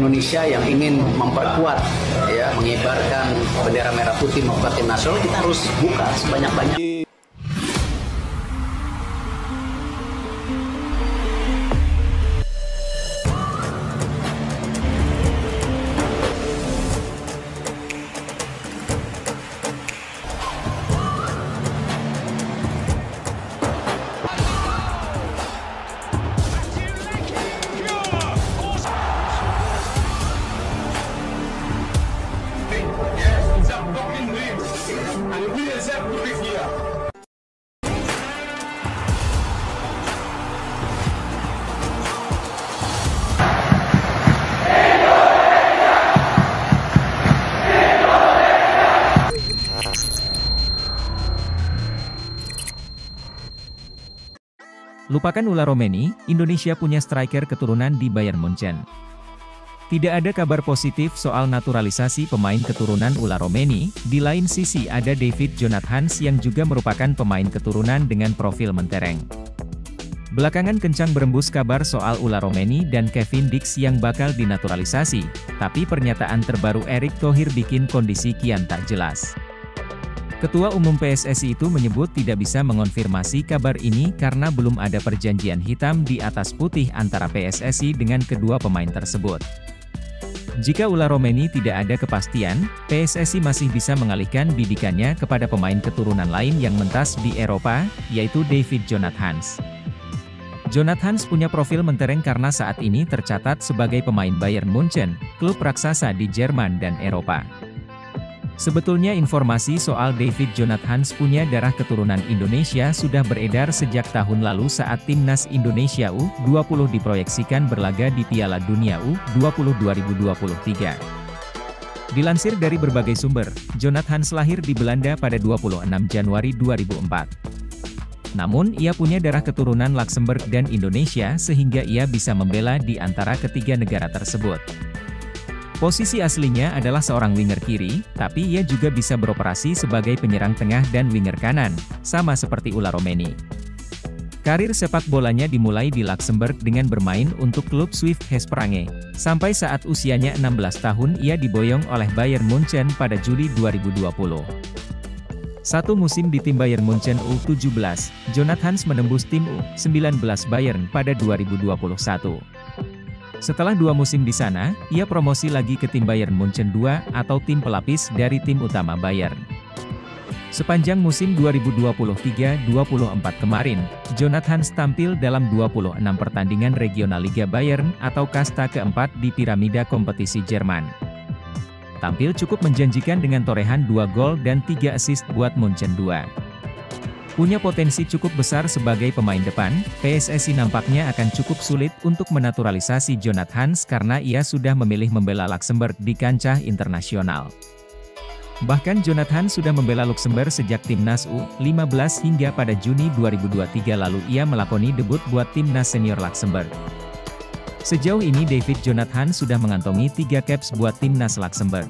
Indonesia yang ingin memperkuat, ya, mengibarkan bendera merah putih memperkuat tim nasional, kita harus buka sebanyak-banyak. Lupakan ulah Romeni, Indonesia punya striker keturunan di Bayern Munchen. Tidak ada kabar positif soal naturalisasi pemain keturunan ulah Romeni, di lain sisi ada David Jonathans yang juga merupakan pemain keturunan dengan profil mentereng. Belakangan kencang berembus kabar soal ulah Romeni dan Kevin Dix yang bakal dinaturalisasi, tapi pernyataan terbaru Erick Thohir bikin kondisi kian tak jelas. Ketua Umum PSSI itu menyebut tidak bisa mengonfirmasi kabar ini karena belum ada perjanjian hitam di atas putih antara PSSI dengan kedua pemain tersebut. Jika ulah Romeni tidak ada kepastian, PSSI masih bisa mengalihkan bidikannya kepada pemain keturunan lain yang mentas di Eropa, yaitu David Jonathans. Jonathans punya profil mentereng karena saat ini tercatat sebagai pemain Bayern Munchen, klub raksasa di Jerman dan Eropa. Sebetulnya informasi soal David Jonathans punya darah keturunan Indonesia sudah beredar sejak tahun lalu saat timnas Indonesia U20 diproyeksikan berlaga di Piala Dunia U20 2023. Dilansir dari berbagai sumber, Jonathans lahir di Belanda pada 26 Januari 2004. Namun ia punya darah keturunan Luxembourg dan Indonesia sehingga ia bisa membela di antara ketiga negara tersebut. Posisi aslinya adalah seorang winger kiri, tapi ia juga bisa beroperasi sebagai penyerang tengah dan winger kanan, sama seperti ulah Romeni. Karir sepak bolanya dimulai di Luxembourg dengan bermain untuk klub Swift Hesperange. Sampai saat usianya 16 tahun ia diboyong oleh Bayern Munchen pada Juli 2020. Satu musim di tim Bayern Munchen U17, Jonathans menembus tim U19 Bayern pada 2021. Setelah 2 musim di sana, ia promosi lagi ke tim Bayern Munchen 2 atau tim pelapis dari tim utama Bayern. Sepanjang musim 2023-24 kemarin, Jonathans tampil dalam 26 pertandingan regional Liga Bayern atau kasta keempat di piramida kompetisi Jerman. Tampil cukup menjanjikan dengan torehan 2 gol dan 3 assist buat Munchen 2. Punya potensi cukup besar sebagai pemain depan, PSSI nampaknya akan cukup sulit untuk menaturalisasi Jonathans karena ia sudah memilih membela Luxembourg di kancah internasional. Bahkan Jonathans sudah membela Luxembourg sejak timnas U15 hingga pada Juni 2023 lalu ia melakoni debut buat timnas senior Luxembourg. Sejauh ini David Jonathans sudah mengantongi 3 caps buat timnas Luxembourg.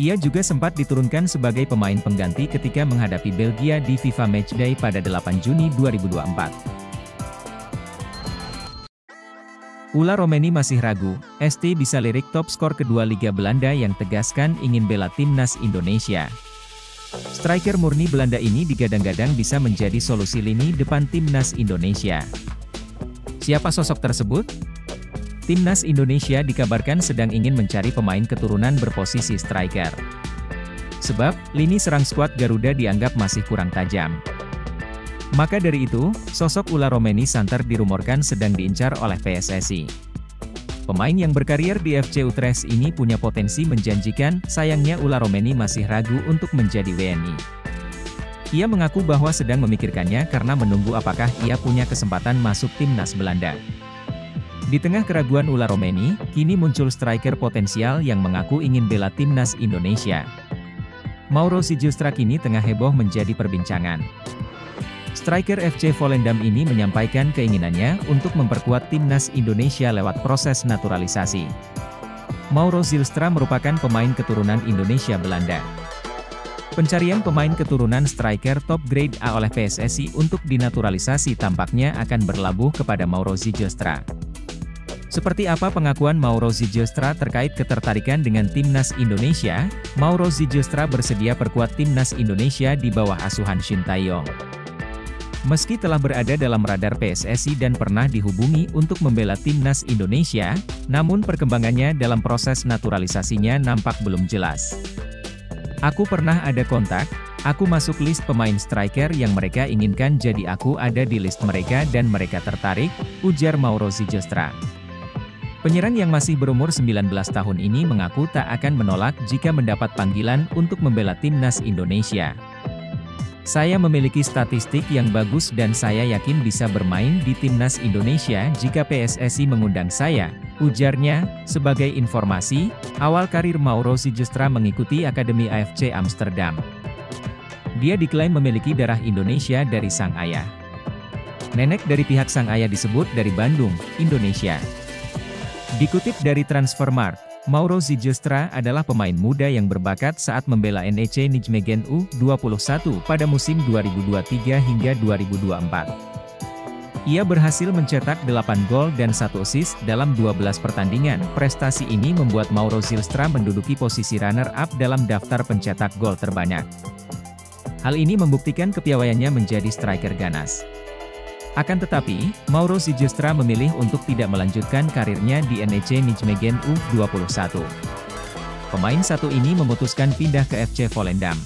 Ia juga sempat diturunkan sebagai pemain pengganti ketika menghadapi Belgia di FIFA Matchday pada 8 Juni 2024. Ulah Romeni masih ragu, ST bisa lirik top skor kedua Liga Belanda yang tegaskan ingin bela timnas Indonesia. Striker murni Belanda ini digadang-gadang bisa menjadi solusi lini depan timnas Indonesia. Siapa sosok tersebut? Timnas Indonesia dikabarkan sedang ingin mencari pemain keturunan berposisi striker. Sebab, lini serang skuad Garuda dianggap masih kurang tajam. Maka dari itu, sosok ulah Romeni Santer dirumorkan sedang diincar oleh PSSI. Pemain yang berkarier di FC Utrecht ini punya potensi menjanjikan, sayangnya ulah Romeni masih ragu untuk menjadi WNI. Ia mengaku bahwa sedang memikirkannya karena menunggu apakah ia punya kesempatan masuk timnas Belanda. Di tengah keraguan ulah Romeni, kini muncul striker potensial yang mengaku ingin bela timnas Indonesia. Mauro Zijlstra kini tengah heboh menjadi perbincangan. Striker FC Volendam ini menyampaikan keinginannya untuk memperkuat timnas Indonesia lewat proses naturalisasi. Mauro Zijlstra merupakan pemain keturunan Indonesia Belanda. Pencarian pemain keturunan striker top grade A oleh PSSI untuk dinaturalisasi tampaknya akan berlabuh kepada Mauro Zijlstra. Seperti apa pengakuan Mauro Zylstra terkait ketertarikan dengan timnas Indonesia? Mauro Zylstra bersedia perkuat timnas Indonesia di bawah asuhan Shin Tae-yong. Meski telah berada dalam radar PSSI dan pernah dihubungi untuk membela timnas Indonesia, namun perkembangannya dalam proses naturalisasinya nampak belum jelas. Aku pernah ada kontak, aku masuk list pemain striker yang mereka inginkan, jadi aku ada di list mereka dan mereka tertarik, ujar Mauro Zylstra. Penyerang yang masih berumur 19 tahun ini mengaku tak akan menolak jika mendapat panggilan untuk membela timnas Indonesia. Saya memiliki statistik yang bagus dan saya yakin bisa bermain di timnas Indonesia jika PSSI mengundang saya, ujarnya. Sebagai informasi, awal karir Mauro Zylstra mengikuti Akademi AFC Amsterdam. Dia diklaim memiliki darah Indonesia dari sang ayah. Nenek dari pihak sang ayah disebut dari Bandung, Indonesia. Dikutip dari Transfermarkt, Mauro Zylstra adalah pemain muda yang berbakat saat membela NEC Nijmegen U21 pada musim 2023 hingga 2024. Ia berhasil mencetak 8 gol dan 1 assist dalam 12 pertandingan. Prestasi ini membuat Mauro Zylstra menduduki posisi runner-up dalam daftar pencetak gol terbanyak. Hal ini membuktikan kepiawaiannya menjadi striker ganas. Akan tetapi, Mauro Zylstra memilih untuk tidak melanjutkan karirnya di NEC Nijmegen U21. Pemain satu ini memutuskan pindah ke FC Volendam.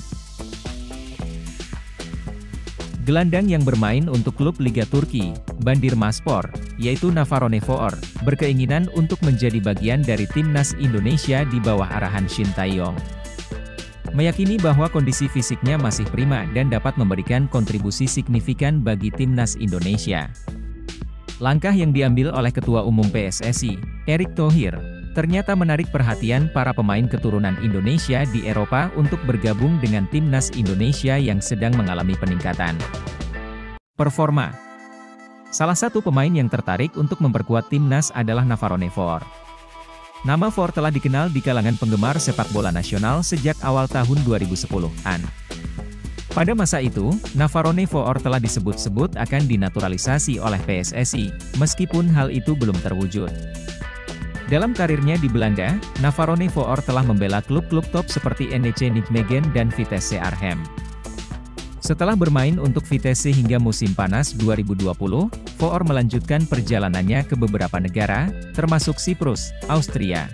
Gelandang yang bermain untuk klub Liga Turki, Bandırmaspor, yaitu Navarone-Voor, berkeinginan untuk menjadi bagian dari timnas Indonesia di bawah arahan Shin Tae-yong. Meyakini bahwa kondisi fisiknya masih prima dan dapat memberikan kontribusi signifikan bagi timnas Indonesia. Langkah yang diambil oleh Ketua Umum PSSI, Erick Thohir, ternyata menarik perhatian para pemain keturunan Indonesia di Eropa untuk bergabung dengan timnas Indonesia yang sedang mengalami peningkatan performa. Salah satu pemain yang tertarik untuk memperkuat timnas adalah Navarone-Voor. Nama Voor telah dikenal di kalangan penggemar sepak bola nasional sejak awal tahun 2010-an. Pada masa itu, Navarone-Voor telah disebut-sebut akan dinaturalisasi oleh PSSI, meskipun hal itu belum terwujud. Dalam karirnya di Belanda, Navarone-Voor telah membela klub-klub top seperti NEC Nijmegen dan Vitesse Arnhem. Setelah bermain untuk Vitesse hingga musim panas 2020, Voor melanjutkan perjalanannya ke beberapa negara, termasuk Siprus, Austria.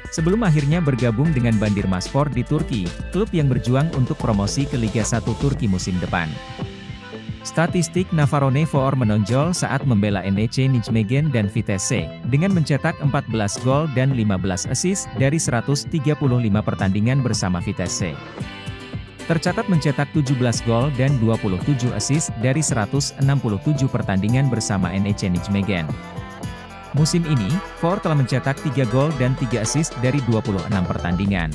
Sebelum akhirnya bergabung dengan Bandırmaspor di Turki, klub yang berjuang untuk promosi ke Liga 1 Turki musim depan. Statistik Navarone-Voor menonjol saat membela NEC Nijmegen dan Vitesse, dengan mencetak 14 gol dan 15 assist dari 135 pertandingan bersama Vitesse. Tercatat mencetak 17 gol dan 27 assist dari 167 pertandingan bersama NEC Nijmegen. Musim ini, Voor telah mencetak 3 gol dan 3 assist dari 26 pertandingan.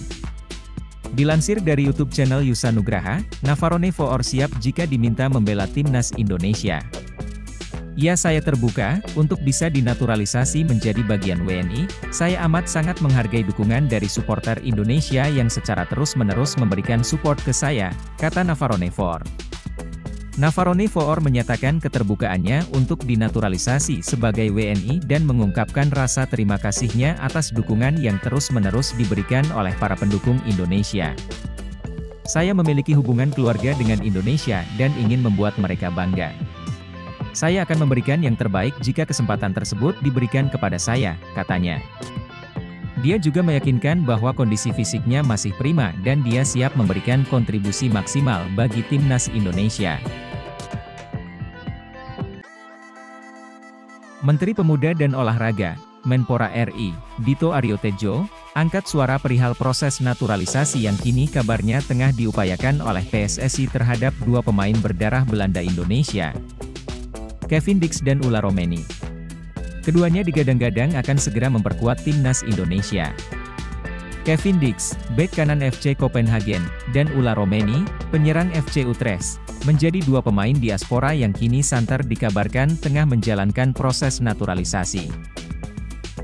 Dilansir dari YouTube channel Yusa Nugraha, Navarone-Voor siap jika diminta membela timnas Indonesia. Ya, saya terbuka untuk bisa dinaturalisasi menjadi bagian WNI. Saya amat sangat menghargai dukungan dari supporter Indonesia yang secara terus-menerus memberikan support ke saya, kata Navarone-Voor. Navarone-Voor menyatakan keterbukaannya untuk dinaturalisasi sebagai WNI dan mengungkapkan rasa terima kasihnya atas dukungan yang terus-menerus diberikan oleh para pendukung Indonesia. Saya memiliki hubungan keluarga dengan Indonesia dan ingin membuat mereka bangga. Saya akan memberikan yang terbaik jika kesempatan tersebut diberikan kepada saya, katanya. Dia juga meyakinkan bahwa kondisi fisiknya masih prima dan dia siap memberikan kontribusi maksimal bagi timnas Indonesia. Menteri Pemuda dan Olahraga, Menpora RI, Dito Aryo Tejo, angkat suara perihal proses naturalisasi yang kini kabarnya tengah diupayakan oleh PSSI terhadap dua pemain berdarah Belanda Indonesia, Kevin Dix dan Ulla Romeni. Keduanya digadang-gadang akan segera memperkuat timnas Indonesia. Kevin Dix, bek kanan FC Copenhagen, dan Ulla Romeni, penyerang FC Utrecht, menjadi dua pemain diaspora yang kini santer dikabarkan tengah menjalankan proses naturalisasi.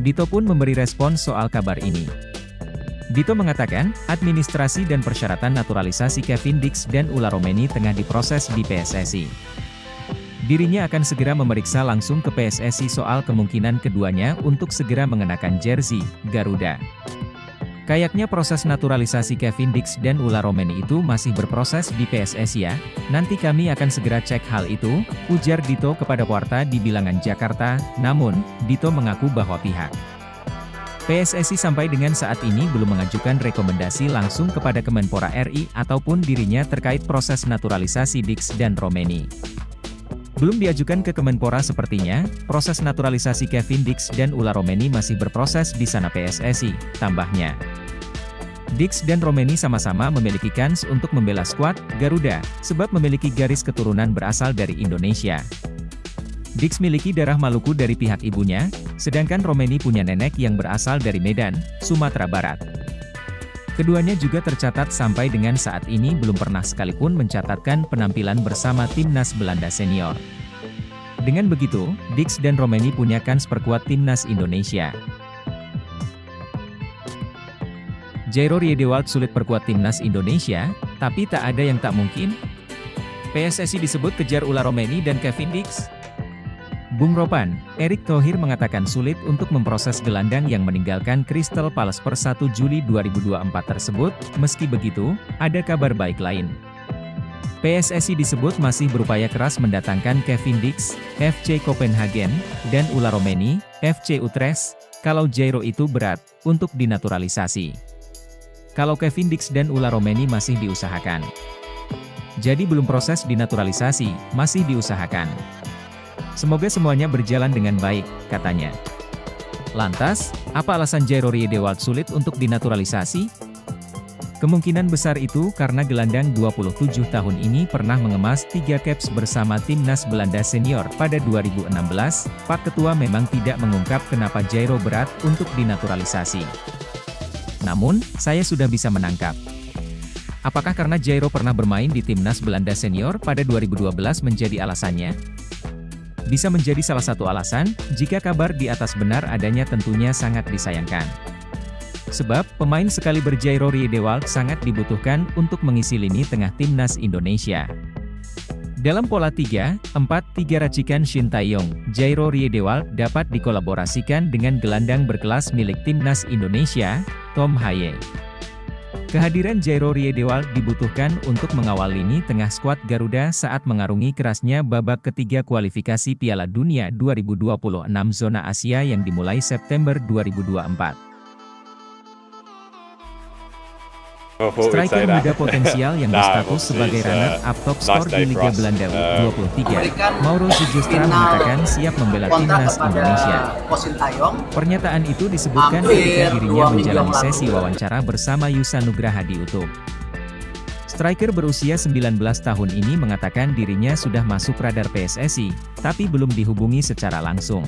Dito pun memberi respon soal kabar ini. Dito mengatakan, administrasi dan persyaratan naturalisasi Kevin Dix dan Ulla Romeni tengah diproses di PSSI. Dirinya akan segera memeriksa langsung ke PSSI soal kemungkinan keduanya untuk segera mengenakan jersey Garuda. Kayaknya proses naturalisasi Kevin Dix dan Ulla Romeni itu masih berproses di PSSI ya. Nanti kami akan segera cek hal itu, ujar Dito kepada Warta di Bilangan Jakarta. Namun, Dito mengaku bahwa pihak PSSI sampai dengan saat ini belum mengajukan rekomendasi langsung kepada Kemenpora RI ataupun dirinya terkait proses naturalisasi Dix dan Romeni. Belum diajukan ke Kemenpora sepertinya, proses naturalisasi Kevin Dix dan Ulla Romeni masih berproses di sana PSSI, tambahnya. Dix dan Romeni sama-sama memiliki kans untuk membela skuad Garuda, sebab memiliki garis keturunan berasal dari Indonesia. Dix miliki darah Maluku dari pihak ibunya, sedangkan Romeni punya nenek yang berasal dari Medan, Sumatera Barat. Keduanya juga tercatat sampai dengan saat ini belum pernah sekalipun mencatatkan penampilan bersama timnas Belanda senior. Dengan begitu, Dix dan Romeni punya kans perkuat timnas Indonesia. Jairo Riedewald sulit perkuat timnas Indonesia, tapi tak ada yang tak mungkin. PSSI disebut kejar Ulla Romeni dan Kevin Dix. Bung Ropan, Erick Thohir mengatakan sulit untuk memproses gelandang yang meninggalkan Crystal Palace per 1 Juli 2024 tersebut. Meski begitu, ada kabar baik lain. PSSI disebut masih berupaya keras mendatangkan Kevin Dix, FC Copenhagen, dan Ulla Romeni, FC Utrecht, kalau Jairo itu berat, untuk dinaturalisasi. Kalau Kevin Dix dan Ulla Romeni masih diusahakan. Jadi belum proses dinaturalisasi, masih diusahakan. Semoga semuanya berjalan dengan baik, katanya. Lantas, apa alasan Jairo Riedewald sulit untuk dinaturalisasi? Kemungkinan besar itu karena gelandang 27 tahun ini pernah mengemas 3 caps bersama timnas Belanda senior pada 2016. Pak Ketua memang tidak mengungkap kenapa Jairo berat untuk dinaturalisasi. Namun, saya sudah bisa menangkap. Apakah karena Jairo pernah bermain di timnas Belanda senior pada 2012 menjadi alasannya? Bisa menjadi salah satu alasan, jika kabar di atas benar adanya tentunya sangat disayangkan. Sebab, pemain sekali Jairo Riedewald sangat dibutuhkan untuk mengisi lini tengah timnas Indonesia. Dalam pola 3-4-3 racikan Shin Tae-yong, Jairo Riedewald dapat dikolaborasikan dengan gelandang berkelas milik timnas Indonesia, Tom Haye. Kehadiran Jairo Riedewald dibutuhkan untuk mengawal lini tengah skuad Garuda saat mengarungi kerasnya babak ketiga kualifikasi Piala Dunia 2026 zona Asia yang dimulai September 2024. Striker muda potensial yang berstatus sebagai runner-up top skor di Liga Belanda U23, Mauro Sijostra mengatakan siap membela timnas Indonesia. Pernyataan itu disebutkan ketika dirinya menjalani sesi wawancara bersama Yusa Nugraha di YouTube. Striker berusia 19 tahun ini mengatakan dirinya sudah masuk radar PSSI, tapi belum dihubungi secara langsung.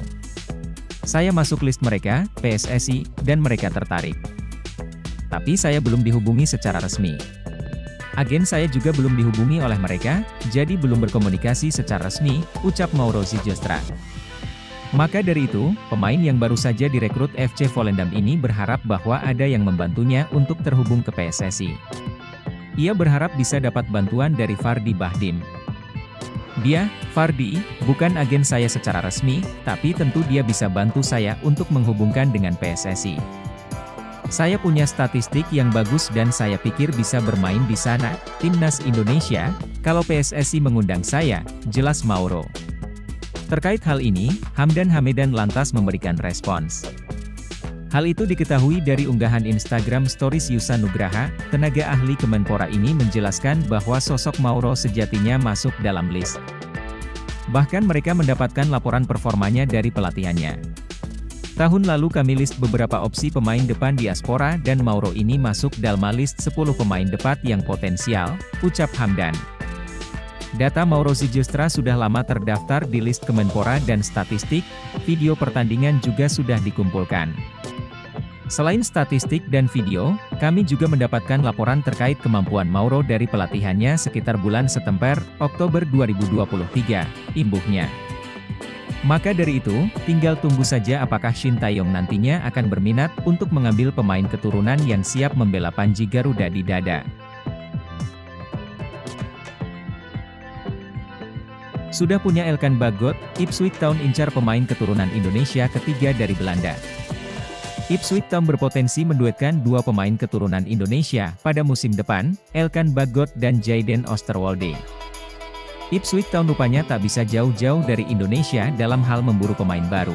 Saya masuk list mereka, PSSI, dan mereka tertarik. Tapi saya belum dihubungi secara resmi. Agen saya juga belum dihubungi oleh mereka, jadi belum berkomunikasi secara resmi, ucap Mauro Sijostra. Maka dari itu, pemain yang baru saja direkrut FC Volendam ini berharap bahwa ada yang membantunya untuk terhubung ke PSSI. Ia berharap bisa dapat bantuan dari Fardi Bahdim. Dia, Fardi, bukan agen saya secara resmi, tapi tentu dia bisa bantu saya untuk menghubungkan dengan PSSI. Saya punya statistik yang bagus dan saya pikir bisa bermain di sana, timnas Indonesia, kalau PSSI mengundang saya, jelas Mauro. Terkait hal ini, Hamdan Hamidan lantas memberikan respons. Hal itu diketahui dari unggahan Instagram Stories Yusa Nugraha, tenaga ahli Kemenpora ini menjelaskan bahwa sosok Mauro sejatinya masuk dalam list. Bahkan mereka mendapatkan laporan performanya dari pelatihannya. Tahun lalu kami list beberapa opsi pemain depan diaspora dan Mauro ini masuk dalam list 10 pemain depan yang potensial, ucap Hamdan. Data Mauro Sijostra sudah lama terdaftar di list Kemenpora dan statistik, video pertandingan juga sudah dikumpulkan. Selain statistik dan video, kami juga mendapatkan laporan terkait kemampuan Mauro dari pelatihannya sekitar bulan September, Oktober 2023, imbuhnya. Maka dari itu, tinggal tunggu saja apakah Shin Tae-yong nantinya akan berminat untuk mengambil pemain keturunan yang siap membela Panji Garuda di dada. Sudah punya Elkan Bagot, Ipswich Town incar pemain keturunan Indonesia ketiga dari Belanda. Ipswich Town berpotensi menduetkan dua pemain keturunan Indonesia pada musim depan, Elkan Bagot dan Jayden Oosterwolde. Ipswich Town rupanya tak bisa jauh-jauh dari Indonesia dalam hal memburu pemain baru.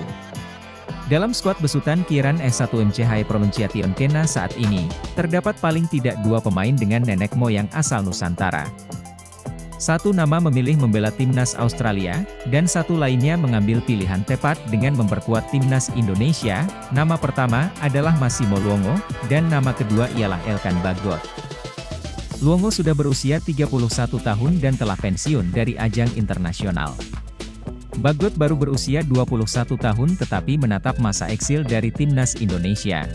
Dalam skuad besutan Kieran S1MCH Pronunciation Kena saat ini, terdapat paling tidak dua pemain dengan nenek moyang asal Nusantara. Satu nama memilih membela timnas Australia, dan satu lainnya mengambil pilihan tepat dengan memperkuat timnas Indonesia. Nama pertama adalah Massimo Luongo, dan nama kedua ialah Elkan Bagot. Luongo sudah berusia 31 tahun dan telah pensiun dari ajang internasional. Bagot baru berusia 21 tahun tetapi menatap masa eksil dari timnas Indonesia.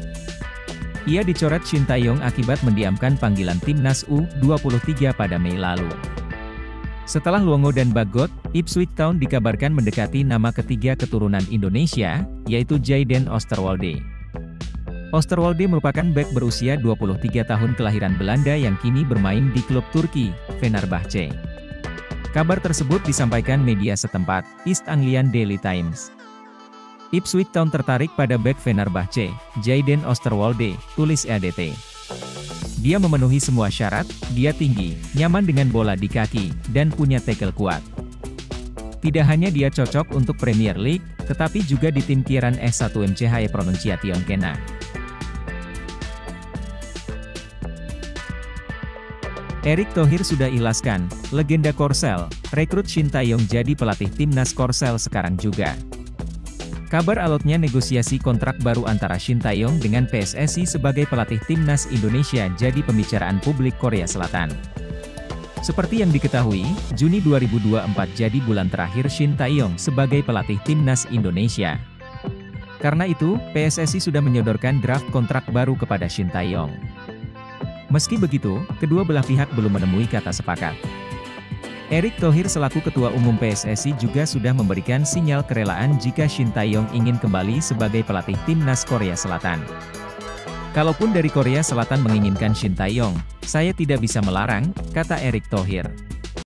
Ia dicoret Shin Tae-yong akibat mendiamkan panggilan timnas U23 pada Mei lalu. Setelah Luongo dan Bagot, Ipswich Town dikabarkan mendekati nama ketiga keturunan Indonesia, yaitu Jayden Oosterwolde. Oosterwolde merupakan bek berusia 23 tahun kelahiran Belanda yang kini bermain di klub Turki, Fenerbahce. Kabar tersebut disampaikan media setempat, East Anglian Daily Times. Ipswich Town tertarik pada bek Fenerbahce, Jayden Oosterwolde, tulis EADT. Dia memenuhi semua syarat, dia tinggi, nyaman dengan bola di kaki, dan punya tackle kuat. Tidak hanya dia cocok untuk Premier League, tetapi juga di tim Kieran S1MCH Pronunciation Kena. Erick Thohir sudah ikhlaskan, legenda Korsel, rekrut Shin Tae-yong jadi pelatih timnas Korsel sekarang juga. Kabar alotnya negosiasi kontrak baru antara Shin Tae-yong dengan PSSI sebagai pelatih timnas Indonesia jadi pembicaraan publik Korea Selatan. Seperti yang diketahui, Juni 2024 jadi bulan terakhir Shin Tae-yong sebagai pelatih timnas Indonesia. Karena itu, PSSI sudah menyodorkan draft kontrak baru kepada Shin Tae-yong. Meski begitu, kedua belah pihak belum menemui kata sepakat. Erick Thohir selaku Ketua Umum PSSI juga sudah memberikan sinyal kerelaan jika Shin Tae-yong ingin kembali sebagai pelatih timnas Korea Selatan. Kalaupun dari Korea Selatan menginginkan Shin Tae-yong, saya tidak bisa melarang, kata Erick Thohir.